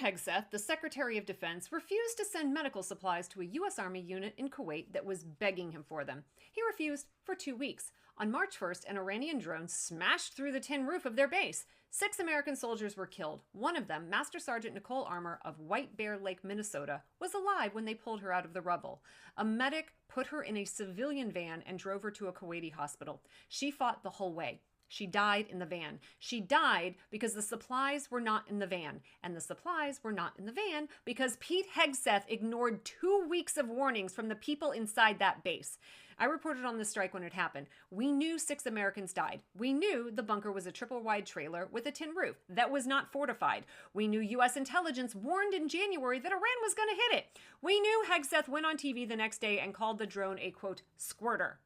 Hegseth, the Secretary of Defense, refused to send medical supplies to a U.S. Army unit in Kuwait that was begging him for them. He refused for 2 weeks. On March 1st, an Iranian drone smashed through the tin roof of their base. 6 American soldiers were killed. One of them, Master Sergeant Nicole Armour of White Bear Lake, Minnesota, was alive when they pulled her out of the rubble. A medic put her in a civilian van and drove her to a Kuwaiti hospital. She fought the whole way. She died in the van. She died because the supplies were not in the van. And the supplies were not in the van because Pete Hegseth ignored 2 weeks of warnings from the people inside that base. I reported on this strike when it happened. We knew 6 Americans died. We knew the bunker was a triple-wide trailer with a tin roof that was not fortified. We knew U.S. intelligence warned in January that Iran was going to hit it. We knew Hegseth went on TV the next day and called the drone a, quote, squirter.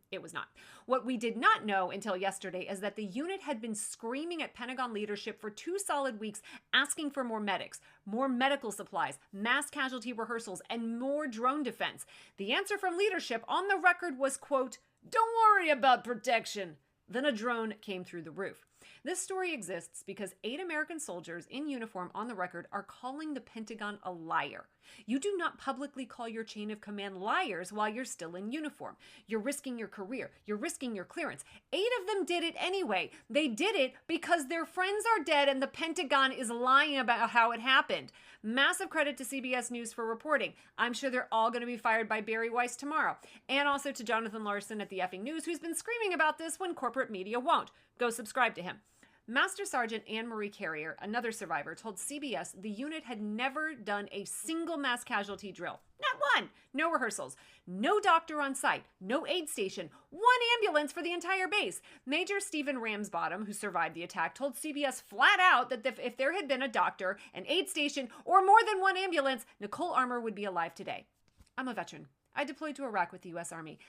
It was not. What we did not know until yesterday is that the unit had been screaming at Pentagon leadership for 2 solid weeks, asking for more medics, more medical supplies, mass casualty rehearsals, and more drone defense. The answer from leadership on the record was, quote, "Don't worry about protection." Then a drone came through the roof. This story exists because 8 American soldiers in uniform on the record are calling the Pentagon a liar. You do not publicly call your chain of command liars while you're still in uniform. You're risking your career. You're risking your clearance. 8 of them did it anyway. They did it because their friends are dead and the Pentagon is lying about how it happened. Massive credit to CBS News for reporting. I'm sure they're all going to be fired by Barry Weiss tomorrow. And also to Jonathan Larson at the effing News, who's been screaming about this when corporate media won't. Go subscribe to him. Master Sergeant Anne-Marie Carrier, another survivor, told CBS the unit had never done a single mass casualty drill. Not one! No rehearsals. No doctor on site. No aid station. 1 ambulance for the entire base. Major Stephen Ramsbottom, who survived the attack, told CBS flat out that if there had been a doctor, an aid station, or more than 1 ambulance, Nicole Armour would be alive today. I'm a veteran. I deployed to Iraq with the U.S. Army.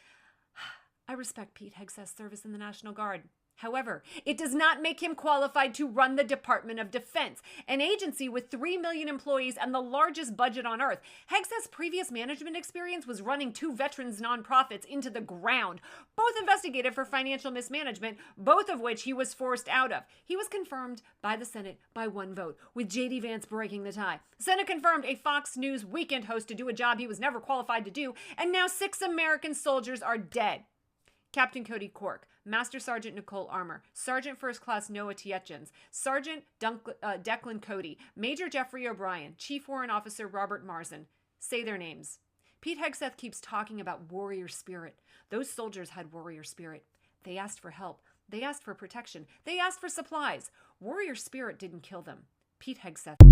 I respect Pete Hegseth's service in the National Guard. However, it does not make him qualified to run the Department of Defense, an agency with 3 million employees and the largest budget on earth. Hegseth's previous management experience was running 2 veterans nonprofits into the ground, both investigated for financial mismanagement, both of which he was forced out of. He was confirmed by the Senate by 1 vote, with J.D. Vance breaking the tie. Senate confirmed a Fox News weekend host to do a job he was never qualified to do, and now 6 American soldiers are dead. Captain Cody Cork, Master Sergeant Nicole Armour, Sergeant First Class Noah Tietjens, Sergeant Declan Cody, Major Jeffrey O'Brien, Chief Warrant Officer Robert Marzin. Say their names. Pete Hegseth keeps talking about warrior spirit. Those soldiers had warrior spirit. They asked for help. They asked for protection. They asked for supplies. Warrior spirit didn't kill them. Pete Hegseth.